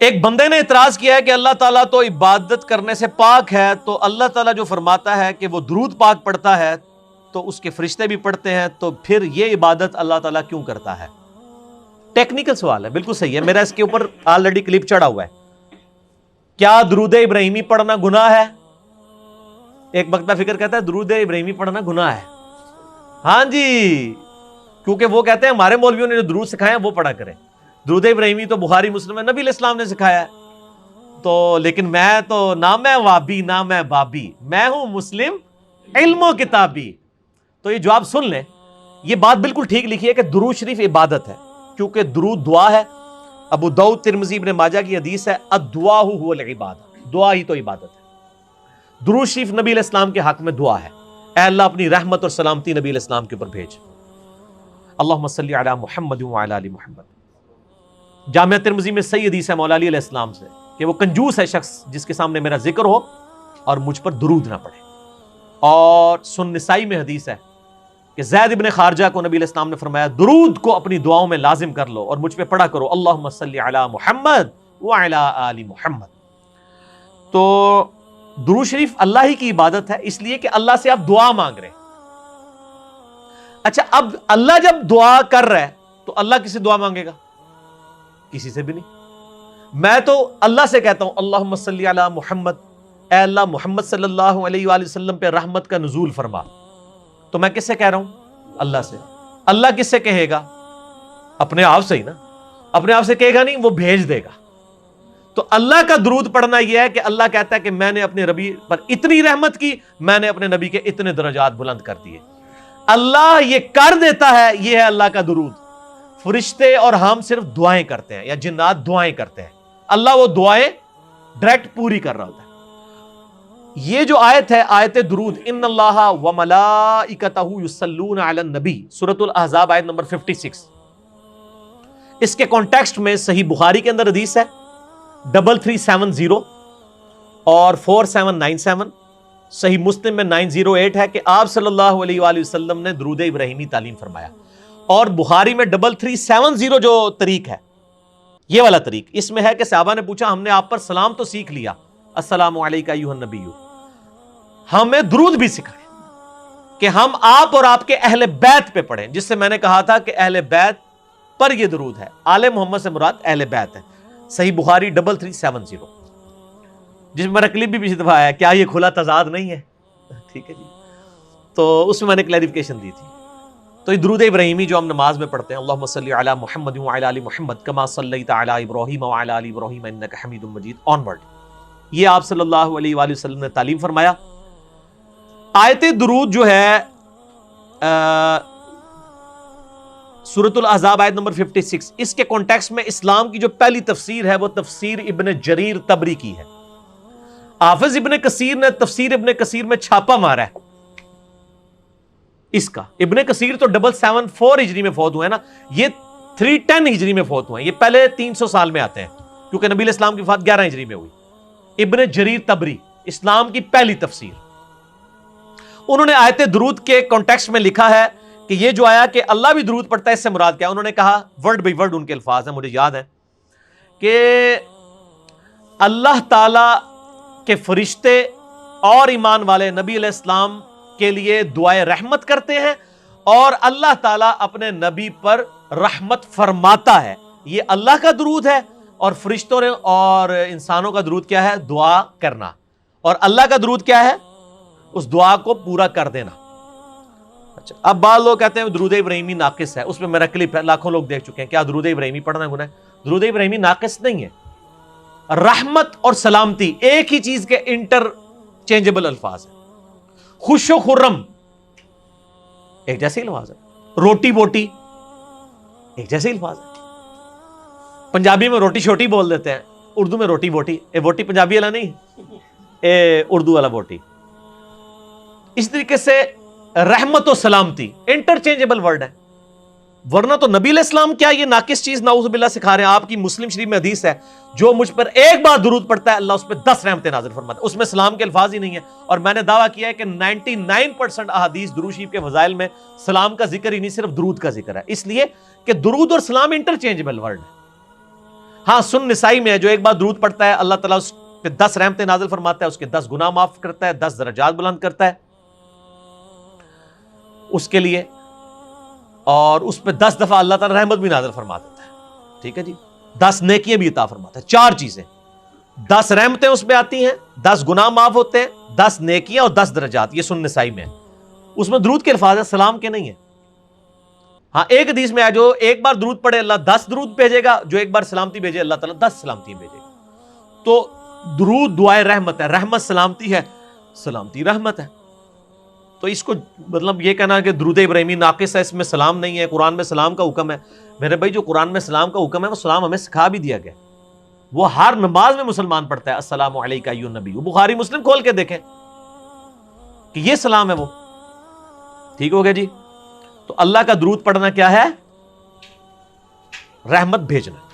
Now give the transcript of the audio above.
ایک بندے نے اعتراض کیا ہے کہ اللہ تعالیٰ تو عبادت کرنے سے پاک ہے، تو اللہ تعالیٰ جو فرماتا ہے کہ وہ درود پاک پڑھتا ہے تو اس کے فرشتے بھی پڑھتے ہیں، تو پھر یہ عبادت اللہ تعالیٰ کیوں کرتا ہے؟ ٹیکنیکل سوال ہے، بالکل صحیح ہے، میرا اس کے اوپر آلریڈی کلپ چڑھا ہوا ہے۔ کیا درود ابراہیمی پڑھنا گناہ ہے؟ ایک مکتبہ فکر کہتا ہے درود ابراہیمی پڑھنا گناہ ہے۔ ہاں جی، کیونکہ وہ کہتے ہیں ہمارے مولویوں نے جو درود سکھائے ہیں وہ پڑھا کریں۔ درود ابراہیمی تو بخاری مسلم ہے، نبی علیہ السلام نے سکھایا ہے، تو لیکن میں تو نہ میں وابی نہ میں بابی، میں ہوں مسلم علم و کتابی۔ تو یہ جواب سن لیں، یہ بات بالکل ٹھیک لکھی ہے کہ درود شریف عبادت ہے، کیونکہ درود دعا ہے۔ ابو داؤد، ترمذی، ابن ماجہ کی حدیث ہے الدعاء هو العبادہ، دعا ہی تو عبادت ہے۔ درود شریف نبی علیہ السلام کے حق میں دعا ہے، اے اللہ اپنی رحمت اور سلامتی نبی علیہ السلام کے اوپر بھیج، اللہم صلی علی محمد وعلی آل محمد۔ جامعہ ترمذی میں صحیح حدیث ہے مولا علی علیہ السلام سے کہ وہ کنجوس ہے شخص جس کے سامنے میرا ذکر ہو اور مجھ پر درود نہ پڑھے۔ اور سن نسائی میں حدیث ہے کہ زید ابن خارجہ کو نبی علیہ السلام نے فرمایا درود کو اپنی دعاؤں میں لازم کر لو اور مجھ پہ پڑھا کرو اللہم صلی علی محمد وعلی آل محمد۔ تو درود شریف اللہ ہی کی عبادت ہے، اس لیے کہ اللہ سے آپ دعا مانگ رہے ہیں۔ اچھا، اب اللہ جب دعا کر رہا ہے تو اللہ کس سے دعا مانگے گا؟ کسی سے بھی نہیں۔ میں تو اللہ سے کہتا ہوں اللہم صلی علی محمد، اے اللہ محمد صلی اللہ علیہ وآلہ وسلم پہ رحمت کا نزول فرما، تو میں کس سے کہہ رہا ہوں؟ اللہ سے۔ اللہ کس سے کہے گا؟ اپنے آپ سے ہی نا، اپنے آپ سے کہے گا نہیں، وہ بھیج دے گا۔ تو اللہ کا درود پڑھنا یہ ہے کہ اللہ کہتا ہے کہ میں نے اپنے نبی پر اتنی رحمت کی، میں نے اپنے نبی کے اتنے درجات بلند کر دیے۔ اللہ یہ کر دیتا ہے، یہ ہے اللہ کا درود۔ فرشتے اور ہم صرف دعائیں کرتے ہیں، یا جنات دعائیں کرتے ہیں، اللہ وہ دعائیں ڈائریکٹ پوری کر رہا ہوتا ہے۔ یہ جو آیت ہے، آیت درود، ان اللہ وملائکتہ یصلون علی النبی، سورۃ الاحزاب آیت نمبر 56، اس کے کانٹیکسٹ میں صحیح بخاری کے اندر حدیث ہے 3370 اور 4797، صحیح مسلم میں 908 ہے کہ آپ صلی اللہ علیہ وآلہ وسلم نے درود ابراہیمی تعلیم فرمایا۔ اور بخاری میں 3370 جو طریق ہے، یہ والا طریق، اس میں ہے کہ صحابہ نے پوچھا ہم نے آپ پر سلام تو سیکھ لیا، السلام علیکہ ایھا النبی، ہمیں درود بھی سکھائیں کہ ہم آپ اور آپ کے اہل بیت پہ پڑھیں، جس سے میں نے کہا تھا کہ اہل بیت پر یہ درود ہے، آل محمد سے مراد اہل بیت ہے۔ صحیح بخاری 3370، جس میں میرا کلپ بھی پچھلی دفعہ آیا، کیا یہ کھلا تضاد نہیں ہے؟ ٹھیک ہے جی، تو اس میں میں نے کلیریفیکیشن دی تھی۔ تو یہ درود ابراہیمی جو ہم نماز میں پڑھتے ہیں، اللہم صلی علی محمد وعلی آل محمد کما صلیت علی ابراہیم وعلی آل ابراہیم انک حمید مجید آنورڈ، یہ آپ صلی اللہ علیہ وآلہ وسلم نے تعلیم فرمایا۔ آیت درود جو ہے سورۃ الاحزاب آیت نمبر 56، اس کے کانٹیکسٹ میں اسلام کی جو پہلی تفسیر ہے وہ تفسیر ابن جریر طبری کی ہے۔ حافظ ابن کثیر نے تفسیر ابن کثیر میں چھاپا مارا ہے اس کا۔ ابن کثیر تو 774 ہجری میں فوت ہوئے نا، یہ 310 ہجری میں فوت ہوئے ہیں، یہ پہلے 300 سال میں آتے ہیں، کیونکہ نبی علیہ السلام کی وفات 11 ہجری میں ہوئی۔ ابن جریر طبری، اسلام کی پہلی تفسیر، انہوں نے آیت درود کے کانٹیکسٹ میں لکھا ہے کہ یہ جو آیا کہ اللہ بھی درود پڑھتا ہے، اس سے مراد کیا؟ انہوں نے کہا ورڈ بائی ورڈ ان کے الفاظ ہیں، مجھے یاد ہے کہ اللہ تعالی کے فرشتے اور ایمان والے نبی علیہ السلام کے لیے دعائے رحمت کرتے ہیں، اور اللہ تعالیٰ اپنے نبی پر رحمت فرماتا ہے۔ یہ اللہ کا درود ہے، اور فرشتوں نے اور انسانوں کا درود کیا ہے؟ دعا کرنا۔ اور اللہ کا درود کیا ہے؟ اس دعا کو پورا کر دینا۔ اچھا، اب بعض لوگ کہتے ہیں درود ابراہیمی ناقص ہے، اس میں میرا کلپ ہے، لاکھوں لوگ دیکھ چکے ہیں، کیا درود ابراہیمی پڑھنا گناہ ہے؟ درود ابراہیمی ناقص نہیں ہے۔ رحمت اور سلامتی ایک ہی چیز کے انٹرچینجبل الفاظ ہیں۔ خوش و خرم ایک جیسے الفاظ ہے، روٹی بوٹی ایک جیسے الفاظ ہے۔ پنجابی میں روٹی چھوٹی بول دیتے ہیں، اردو میں روٹی بوٹی، اے بوٹی پنجابی والا نہیں، اے اردو والا بوٹی۔ اس طریقے سے رحمت و سلامتی انٹرچینجبل ورڈ ہے، ورنہ تو نبی علیہ السلام کیا یہ ناقص چیز نعوذ باللہ سکھا رہے ہیں؟ آپ کی مسلم شریف میں حدیث ہے جو مجھ پر ایک بار درود پڑھتا ہے اللہ اس پہ 10 رحمتیں نازل فرماتا ہے، اس میں سلام کے الفاظ ہی نہیں ہیں۔ اور میں نے دعویٰ کیا ہے کہ 99% احادیث درود شریف کے فضائل میں سلام کا ذکر ہی نہیں، صرف درود کا ذکر ہے، اس لیے کہ درود اور سلام انٹرچینجبل ورڈ ہے۔ ہاں سن نسائی میں ہے، جو ایک بار درود پڑھتا ہے اللہ تعالیٰ اس پہ 10 رحمتیں نازل فرماتا ہے، اس کے 10 گناہ معاف کرتا ہے، 10 درجات بلند کرتا ہے اس کے لیے، اور اس پہ 10 دفعہ اللہ تعالیٰ رحمت بھی نازل فرما دیتا ہے، ٹھیک ہے جی، 10 نیکیاں بھی عطا فرماتا ہے، 4 چیزیں، 10 رحمتیں اس پہ آتی ہیں، 10 گناہ معاف ہوتے ہیں، 10 نیکیاں اور 10 درجات، یہ سن نسائی میں ہے۔ اس میں درود کے الفاظ ہے، سلام کے نہیں ہے۔ ہاں ایک حدیث میں ہے جو ایک بار درود پڑھے اللہ 10 درود بھیجے گا، جو ایک بار سلامتی بھیجے اللہ تعالیٰ 10 سلامتی بھیجے گا۔ تو درود دعائے رحمت ہے، رحمت سلامتی ہے، سلامتی رحمت ہے۔ تو اس کو مطلب یہ کہنا کہ درود ابراہیمی ناقص ہے، اس میں سلام نہیں ہے، قرآن میں سلام کا حکم ہے، میرے بھائی جو قرآن میں سلام کا حکم ہے وہ سلام ہمیں سکھا بھی دیا گیا، وہ ہر نماز میں مسلمان پڑھتا ہے، السلام علیکہ ایھا النبی، وہ بخاری مسلم کھول کے دیکھیں کہ یہ سلام ہے وہ، ٹھیک ہو گیا جی۔ تو اللہ کا درود پڑھنا کیا ہے؟ رحمت بھیجنا۔